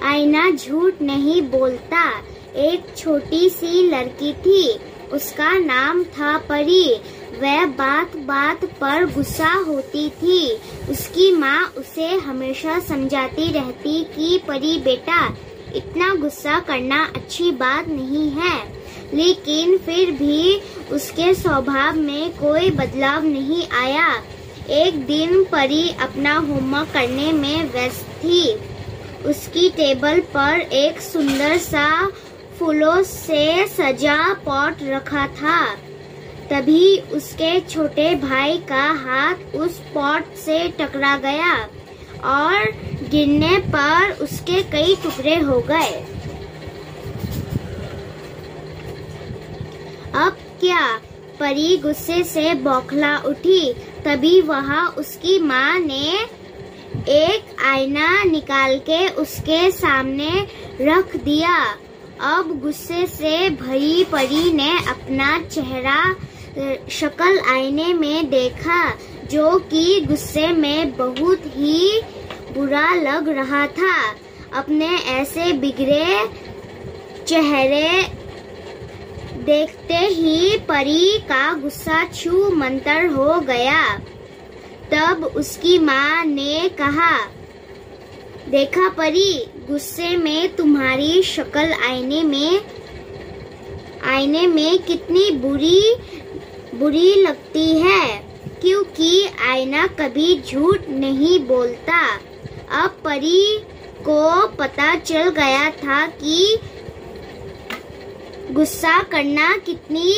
आईना झूठ नहीं बोलता। एक छोटी सी लड़की थी, उसका नाम था परी। वह बात बात पर गुस्सा होती थी। उसकी माँ उसे हमेशा समझाती रहती कि परी बेटा, इतना गुस्सा करना अच्छी बात नहीं है। लेकिन फिर भी उसके स्वभाव में कोई बदलाव नहीं आया। एक दिन परी अपना होमवर्क करने में व्यस्त थी। उसकी टेबल पर एक सुंदर सा फूलों से सजा पॉट रखा था। तभी उसके छोटे भाई का हाथ उस पॉट से टकरा गया और गिरने पर उसके कई टुकड़े हो गए। अब क्या? परी गुस्से से बौखला उठी। तभी वहाँ उसकी माँ ने एक आईना निकाल के उसके सामने रख दिया। अब गुस्से से भरी परी ने अपना चेहरा शक्ल आईने में देखा, जो कि गुस्से में बहुत ही बुरा लग रहा था। अपने ऐसे बिगड़े चेहरे देखते ही परी का गुस्सा छू मंतर हो गया। तब उसकी माँ ने कहा, देखा परी, गुस्से में तुम्हारी शक्ल आईने में कितनी बुरी लगती है, क्योंकि आईना कभी झूठ नहीं बोलता। अब परी को पता चल गया था कि गुस्सा करना कितनी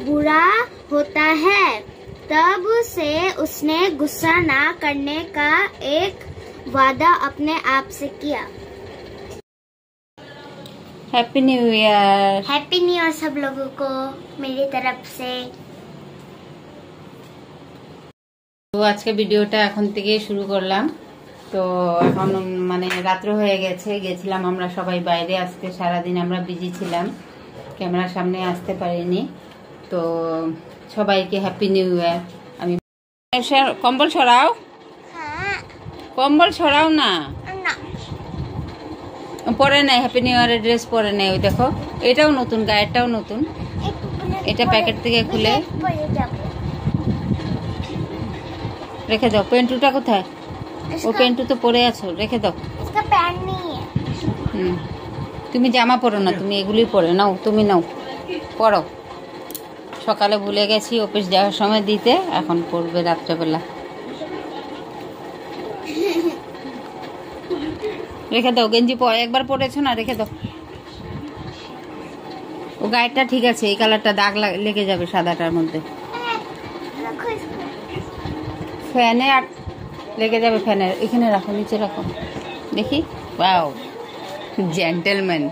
बुरा होता है। तब से उसने गुस्सा ना करने का एक वादा अपने आप से किया। Happy new year. Happy new year सब लोगों को मेरी तरफ से। তো আজকে ভিডিওটা এখন থেকে শুরু করলাম। তো এখন মানে রাত্র হয়ে গেছে, গেছিলাম আমরা সবাই বাইরে। আজকে সারাদিন আমরা বিজি ছিলাম, ক্যামেরার সামনে আসতে পারিনি। তো সবাইকে হ্যাপি নিউ ইয়ার। আমি কম্বল ছড়াও, কম্বল ছড়াও না, পরে নাই। হ্যাপি নিউ ইয়ারের ড্রেস পরে নেই। ওই দেখো, এটাও নতুন, গায়েরটাও নতুন। এটা প্যাকেট থেকে খুলে রেখে দাও। পেন্টুটা কোথায়? ও পেন্টু তো পরে আছো, রেখে দাও। তুমি জামা পরো না, তুমি এগুলি পরে নাও। তুমি নাও, পরো। সকালে ভুলে গেছি অফিস যাওয়ার সময় দিতে, এখন পরবে রাত্রেবেলা। রেখে দাও। গেঞ্জি একবার পরেছো না, রেখে দাও। ও গায়েরটা ঠিক আছে, এই কালারটা দাগ লেগে যাবে সাদাটার মধ্যে। ফ্যানে আর লেগে যাবে, ফ্যানের এখানে রাখো, নিচে রাখো। দেখি, ওয়াও, জেন্টলম্যান,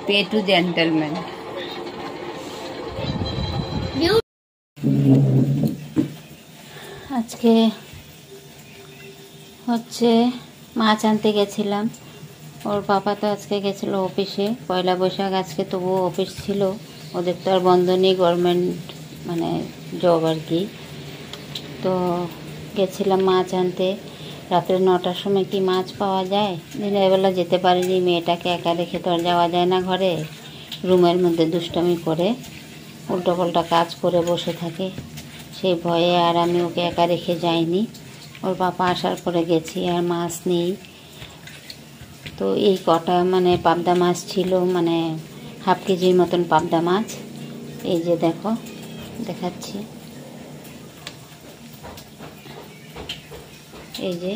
পেটু জেন্টলম্যান। আজকে হচ্ছে মাছ আনতে গেছিলাম। ওর বাবা তো আজকে গেছিল অফিসে, পয়লা বৈশাখ। আজকে তবুও অফিস ছিল, ওদের তো আর বন্ধ নেই, গভর্নমেন্ট মানে জব আর কি। তো গেছিলাম মাছ আনতে। রাত্রে 9টার সময় কি মাছ পাওয়া যায়? দিনের বেলা যেতে পারিনি, মেয়েটাকে একা রেখে তো আর যাওয়া যায় না ঘরে। রুমের মধ্যে দুষ্টামি করে উল্টোপাল্টা কাজ করে বসে থাকে, সেই ভয়ে আর আমি ওকে একা রেখে যাইনি। ওর বাবা আসার পরে গেছি, আর মাছ নেই। তো এই কটা মানে পাবদা মাছ ছিল, মানে হাফ কেজির মতন পাবদা মাছ। এই যে দেখো, দেখাচ্ছি, এই যে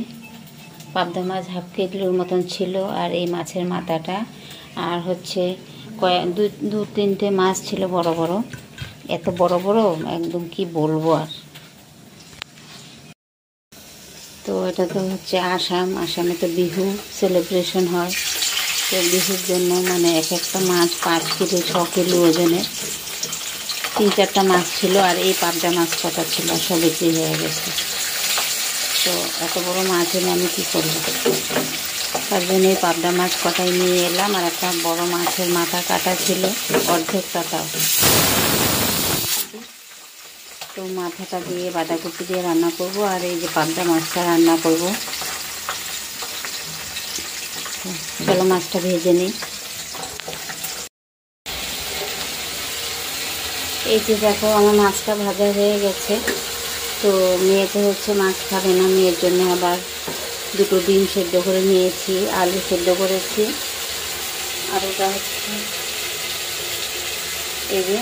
পাবদা মাছ হাফ কেজির মতন ছিল। আর এই মাছের মাথাটা, আর হচ্ছে দু তিনটে মাছ ছিল বড় বড়, এত বড় বড় একদম কি বলবো আর। তো এটা তো হচ্ছে আসামে তো বিহু সেলিব্রেশন হয়। তো বিহুর জন্য মানে এক একটা মাছ 5 কিলো 6 কিলো ওজনের 3-4টা মাছ ছিল। আর এই পাবদা মাছ কটা ছিল, সব বিক্রি হয়ে গেছে। তো এত বড় মাছ এনে আমি কী করব? তার জন্য এই পাবদা মাছ কটাই নিয়ে এলাম। আর একটা বড় মাছের মাথা কাটা ছিল, অর্ধেক কাটাও। তো তো মাথাটা দিয়ে বাঁধাকপি দিয়ে রান্না করব, আর এই যে পাবদা মাছটা রান্না করব। চলো মাছটা ভেজে নিই। এই যে দেখো আমার মাছটা ভাজা হয়ে গেছে। তো মেয়ে তো হচ্ছে মাছ খাবে না, মেয়ের জন্য আবার দুটো ডিম সেদ্ধ করে নিয়েছি, আলু সেদ্ধ করেছি। আর ওটা হচ্ছে এই যে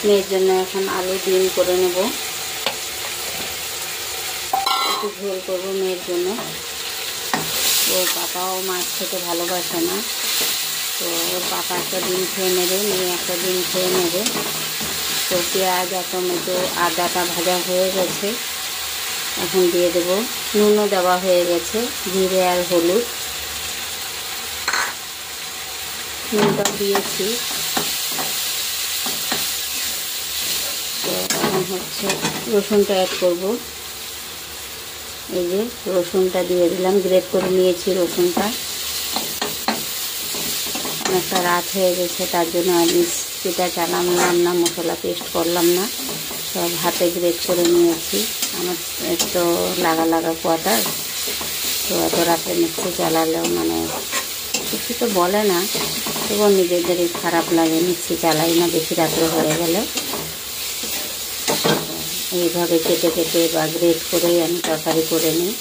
মেয়ের জন্য এখন আলু ডিম করে নেব, একটু ঝোল করবো মেয়ের জন্য। ওর পাপাও মাছ খেতে ভালোবাসে না, তো ওর পাপা একটা ডিম খেয়ে নেবে, মেয়ে একটা ডিম খেয়ে নেবে। তো পেঁয়াজ আর টমেটো আদাটা ভাজা হয়ে গেছে, এখন দিয়ে দেবো। নুনও দেওয়া হয়ে গেছে, জিরে আর হলুদ, নুনটা দিয়েছি। তো এখন হচ্ছে রসুনটা অ্যাড করব। এই যে রসুনটা দিয়ে দিলাম, গ্রেট করে নিয়েছি রসুনটা। অনেকটা রাত হয়ে গেছে, তার জন্য আর মিক্সিটা চালালাম না, মশলা পেস্ট করলাম না, সব হাতে গ্রেট করে নিয়েছি। আমার একটু লাগা লাগা কোয়াটার, তো এত রাতে মিক্সি চালালেও মানে কিছু তো বলে না, তবুও নিজেদেরই খারাপ লাগে, মিক্সি চালাই না বেশি রাত্রে হয়ে গেলে। এইভাবে কেটে কেটে বা গ্রেট করেই আমি তরকারি করে নিই।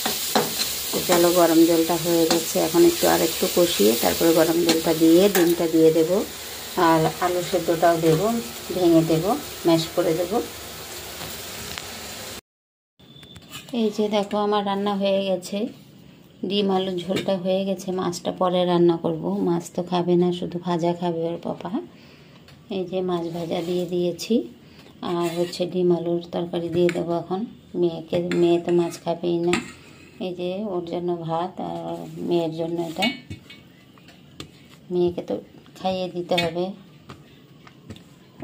তো চলো গরম জলটা হয়ে গেছে, এখন একটু আর একটু কষিয়ে তারপরে গরম জলটা দিয়ে ডিমটা দিয়ে দেব, আর আলু সেদ্ধটাও দেব, ভেঙে দেব, ম্যাশ করে দেব। এই যে দেখো আমার রান্না হয়ে গেছে, ডিম আলু ঝোলটা হয়ে গেছে। মাছটা পরে রান্না করব, মাছ তো খাবে না, শুধু ভাজা খাবে ওর পাপা। এই যে মাছ ভাজা দিয়ে দিয়েছি, আর হচ্ছে ডিম আলুর তরকারি দিয়ে দেবো এখন মেয়েকে। মেয়ে তো মাছ খাবেই না। এই যে ওর জন্য ভাত, আর মেয়ের জন্য এটা। মেয়েকে তো খাইয়ে দিতে হবে,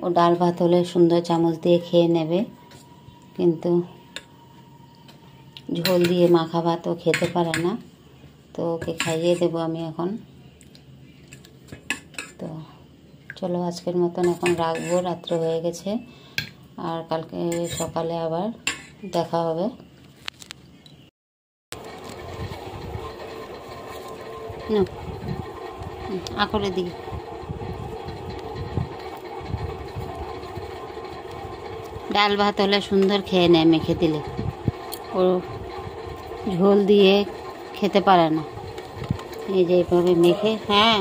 ও ডাল ভাত হলে সুন্দর চামচ দিয়ে খেয়ে নেবে, কিন্তু ঝোল দিয়ে মাখা ভাতও খেতে পারে না, তো ওকে খাইয়ে দেবো আমি এখন। তো চলো আজকের মতন এখন রাখবো, রাত্র হয়ে গেছে, আর কালকে সকালে আবার দেখা হবে। করে দিই। ডাল ভাত হলে সুন্দর খেয়ে নেয়, মেখে দিলে। ও ঝোল দিয়ে খেতে পারে না, এই যে এইভাবে মেখে। হ্যাঁ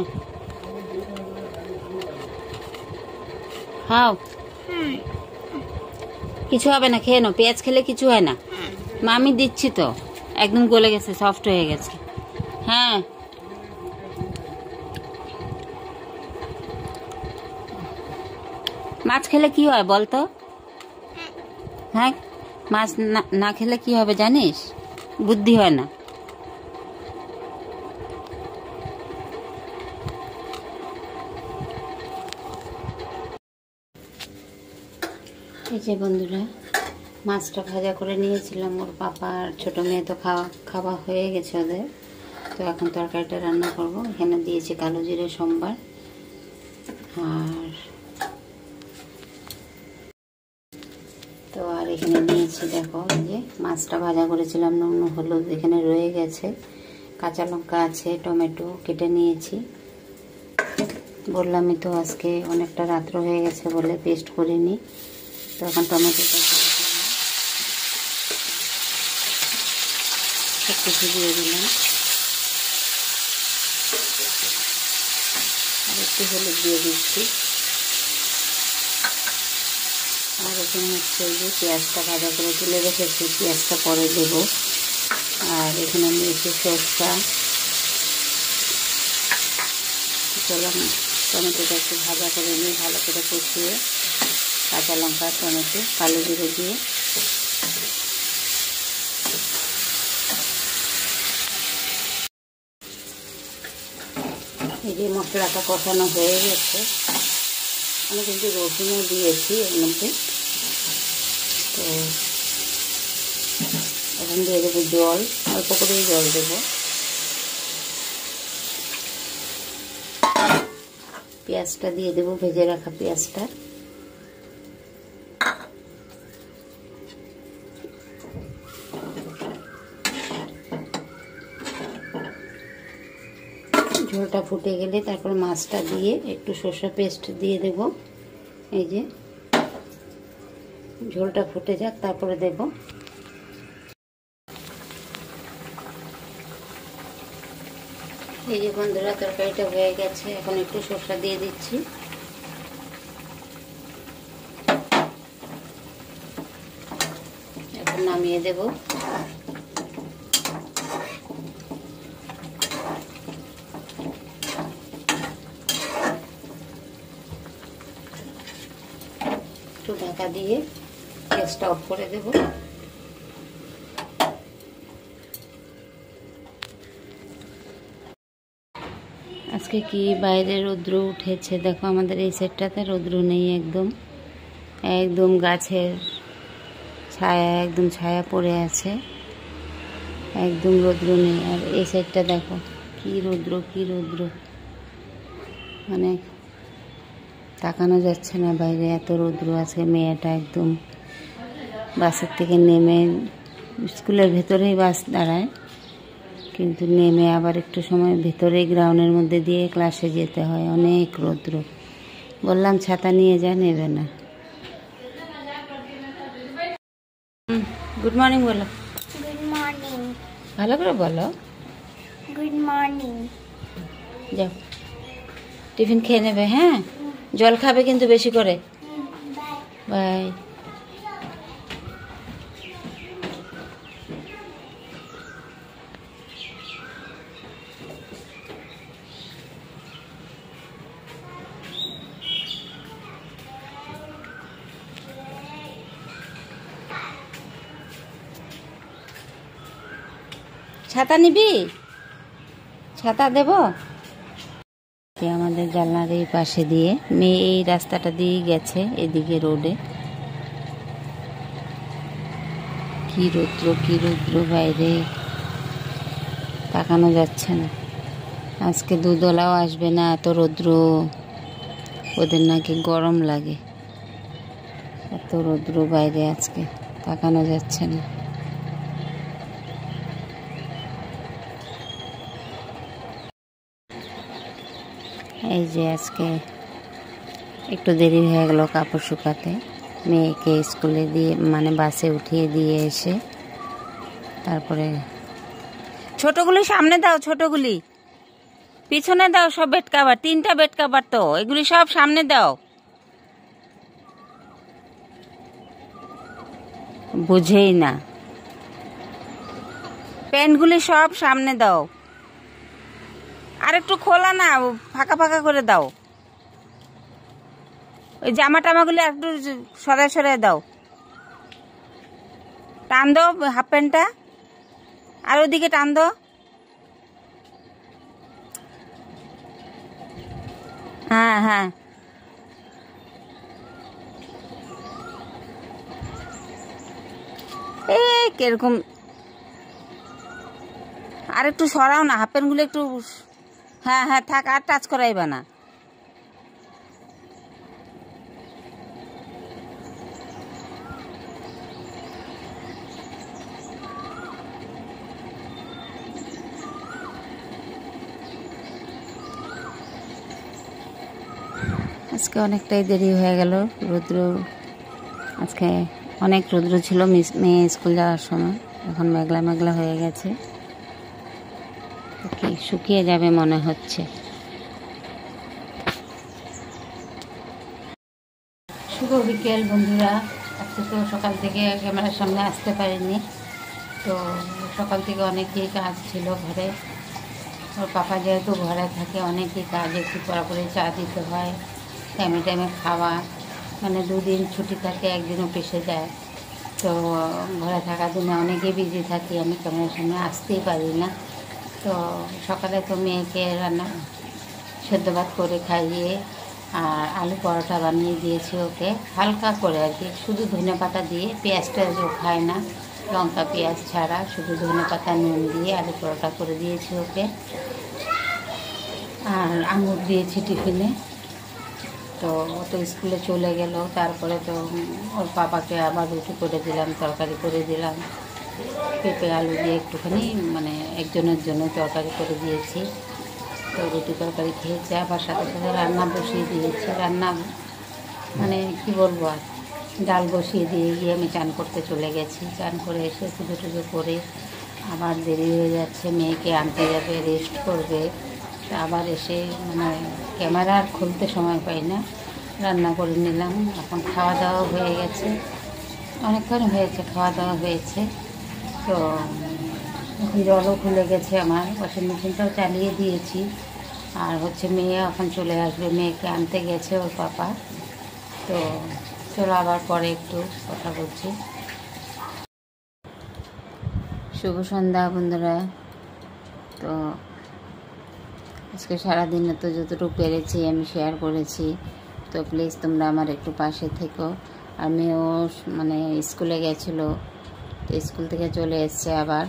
খাও, কিছু হবে না, খেয়ে নাও। পেঁয়াজ খেলে কিছু হয় না, আমি দিচ্ছি তো, একদম গলে গেছে, সফট হয়ে গেছে। হ্যাঁ মাছ খেলে কি হয় বলতো? হ্যাঁ মাছ না খেলে কি হবে জানিস? বুদ্ধি হয় না। এই যে বন্ধুরা, মাছটা ভাজা করে নিয়েছিলাম, ওর পাপা আর ছোটো মেয়ে তো খাওয়া হয়ে গেছে ওদের। তো এখন তরকারিটা রান্না করব। এখানে দিয়েছি কালো জিরে সম্বার, আর এখানে নিয়েছি দেখো এই যে মাছটা ভাজা করেছিলাম, নুন হলুদ এখানে রয়ে গেছে, কাঁচা লঙ্কা আছে, টমেটো কেটে নিয়েছি। বললামই তো আজকে অনেকটা রাত্র হয়ে গেছে বলে পেস্ট করিনি। তো এখন টমেটোটা সব কিছু দিয়ে দিলাম, আর একটু হলুদ দিয়ে দিচ্ছি। আর এখানে হচ্ছে যে পেঁয়াজটা ভাজা করে তুলে রেখেছি, পেঁয়াজটা পরে দেবো। আর এখানে নিয়েছি সরষা। চলো টমেটোটা একটু ভাজা করে নিয়ে ভালো করে কষিয়ে, কাঁচা লঙ্কা টমেটো কালো জিরে দিয়ে এই যে মশলাটা কষানো হয়ে গেছে। আমি কিন্তু রসুনও দিয়েছি এর মধ্যে। তো এখন দিয়ে দেবো জল, অল্প করেই জল দেবো। পেঁয়াজটা দিয়ে দেবো, ভেজে রাখা পেঁয়াজটা। ঝোলটা ফুটে গেলে তারপর মাছটা দিয়ে একটু সরষে পেস্ট দিয়ে দেব। এই যে ঝোলটা ফুটে যাক, তারপরে দেব। এই যে বন্ধুরা, তরকারিটা হয়ে গেছে। এখন একটু সরষা দিয়ে দিচ্ছি। এখন নামিয়ে দেব। একটু ঢাকা দিয়ে গ্যাসটা অফ করে দেব। আজকে কি বাইরে রৌদ্র উঠেছে, দেখো আমাদের এই সাইডটাতে রৌদ্র নেই, একদম একদম গাছের ছায়া, একদম ছায়া পড়ে আছে, একদম রৌদ্র নেই। আর এই সাইডটা দেখো কি রৌদ্র, কি রৌদ্র, মানে তাকানো যাচ্ছে না বাইরে, এত রৌদ্র আছে। মেয়েটা একদম বাসের থেকে নেমে, স্কুলের ভেতরেই বাস দাঁড়ায়, কিন্তু নেমে আবার একটু সময় ভেতরে গ্রাউন্ডের মধ্যে দিয়ে ক্লাসে যেতে হয়, অনেক রৌদ্র। বললাম ছাতা নিয়ে যা, নেবে না। গুড মর্নিং বলো। Good morning. ভালো করে বলো। Good morning. যাও টিফিন খেয়ে নেবে, হ্যাঁ জল খাবে কিন্তু বেশি করে। বাই। ছাতা নিবি? ছাতা দেব? আমাদের জানলার এই পাশে দিয়ে মেয়ে এই রাস্তাটা দিয়ে গেছে, এদিকে রোডে। কি রৌদ্র, কি রৌদ্র বাইরে, তাকানো যাচ্ছে না। আজকে দুধওয়ালাও আসবে না, এত রৌদ্র। ওদের নাকি গরম লাগে, এত রৌদ্র বাইরে আজকে, তাকানো যাচ্ছে না। এই যে আজকে একটু দেরি হয়ে গেল কাপড় শুকাতে। মেয়েকে স্কুলে দিয়ে, মানে বাসে উঠিয়ে দিয়ে এসে তারপরে, ছোটগুলি সামনে দাও, ছোটগুলি পিছনে দাও, সব বেড কাভার, 3টা বেড কাভার তো, এগুলি সব সামনে দাও। বুঝেই না, প্যান্টগুলি সব সামনে দাও, আর একটু খোলা না, ফাঁকা ফাঁকা করে দাও। ওই জামা টামাগুলি একটু সরাই সরাই দাও, টান দাও হাফ প্যান্টটা, আর ওদিকে টান দাও। হ্যাঁ হ্যাঁ, এই কিরকম, আর একটু সরাও না হাফ প্যান্টগুলো একটু। হ্যাঁ হ্যাঁ থাক, আর টাচ করাইবা না। আজকে অনেকটাই দেরি হয়ে গেল, রৌদ্র আজকে অনেক রৌদ্র ছিল মেয়ে স্কুল যাওয়ার সময়। এখন মেঘলা মেঘলা হয়ে গেছে, কি শুকিয়ে যাবে মনে হচ্ছে। শুভ বিকেল বন্ধুরা। আজকে তো সকাল থেকে ক্যামেরার সামনে আসতে পারিনি, তো সকাল থেকে অনেকই কাজ ছিল ঘরে। ওর পাপা যেহেতু ঘরে থাকে, অনেকই কাজ, একটু পরে চা দিতে হয়, টাইমে টাইমে খাওয়া, মানে 2 দিন ছুটি থাকে, একদিন অফিসে যায়, তো ঘরে থাকার জন্য অনেকেই বিজি থাকি, আমি ক্যামেরার সামনে আসতেই পারি না। তো সকালে তো মেয়েকে রান্না সেদ্ধ ভাত করে খাইয়ে আর আলু পরোটা বানিয়ে দিয়েছি ওকে, হালকা করে আর কি, শুধু ধনেপাতা দিয়ে, পেঁয়াজ টেয়াজও খায় না, লঙ্কা পেঁয়াজ ছাড়া শুধু ধনেপাতা নুন দিয়ে আলু পরোটা করে দিয়েছি ওকে। আর আঙুর দিয়েছি টিফিনে। তো ও তো স্কুলে চলে গেল, তারপরে তো ওর পাপাকে আবার রুটি করে দিলাম, তরকারি করে দিলাম, পেঁপে আলু দিয়ে একটুখানি, মানে একজনের জন্য তরকারি করে দিয়েছি। তো রুটি তরকারি খেয়েছে, আবার সাথে সাথে রান্না বসিয়ে দিয়েছে। রান্না মানে কি বলবো আর, ডাল বসিয়ে দিয়ে গিয়ে আমি চান করতে চলে গেছি। চান করে এসে পুজো টুজো করে আবার দেরি হয়ে যাচ্ছে, মেয়েকে আনতে যাবে, রেস্ট করবে। তা আবার এসে মানে ক্যামেরা আর খুলতে সময় পাই না, রান্না করে নিলাম। এখন খাওয়া দাওয়া হয়ে গেছে, অনেকক্ষণ হয়েছে খাওয়া দাওয়া হয়েছে। তো এখন জলও খুলে গেছে, আমার ওয়াশিং মেশিনটাও চালিয়ে দিয়েছি। আর হচ্ছে মেয়ে এখন চলে আসবে, মেয়েকে আনতে গেছে ওর পাপা। তো চলো আবার পরে একটু কথা বলছি। শুভ সন্ধ্যা বন্ধুরা। তো আজকে সারাদিনে তো যতটুকু পেরেছি আমি শেয়ার করেছি। তো প্লিজ তোমরা আমার একটু পাশে থেকো। আর মেয়েও মানে স্কুলে গেছিলো, তো স্কুল থেকে চলে এসছে। আবার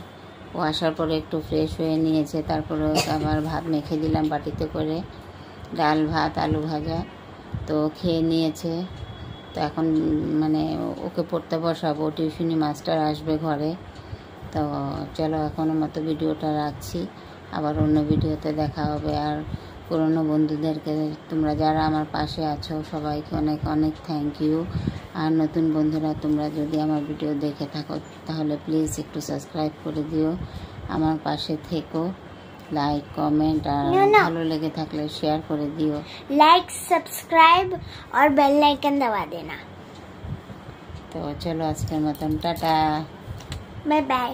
ও আসার পরে একটু ফ্রেশ হয়ে নিয়েছে, তারপরে আবার ভাত মেখে দিলাম বাটিতে করে, ডাল ভাত আলু ভাজা। তো খেয়ে নিয়েছে। তো এখন মানে ওকে পড়তে বসাবো, টিউশনি মাস্টার আসবে ঘরে। তো চলো এখনের মতো ভিডিওটা রাখছি, আবার অন্য ভিডিওতে দেখা হবে। আর পুরনো বন্ধুদেরকে, তোমরা যারা আমার পাশে আছো সবাইকে অনেক অনেক থ্যাংক ইউ। আর নতুন বন্ধুরা তোমরা যদি আমার ভিডিও দেখে থাকো তাহলে প্লিজ একটু সাবস্ক্রাইব করে দিও, আমার পাশে থেকো, লাইক কমেন্ট আর ভালো লেগে থাকলে শেয়ার করে দিও। लाइक सब्सक्राइब और बेल आइकन दबा देना। তো চলো আজকের মতন টাটা, बाय बाय।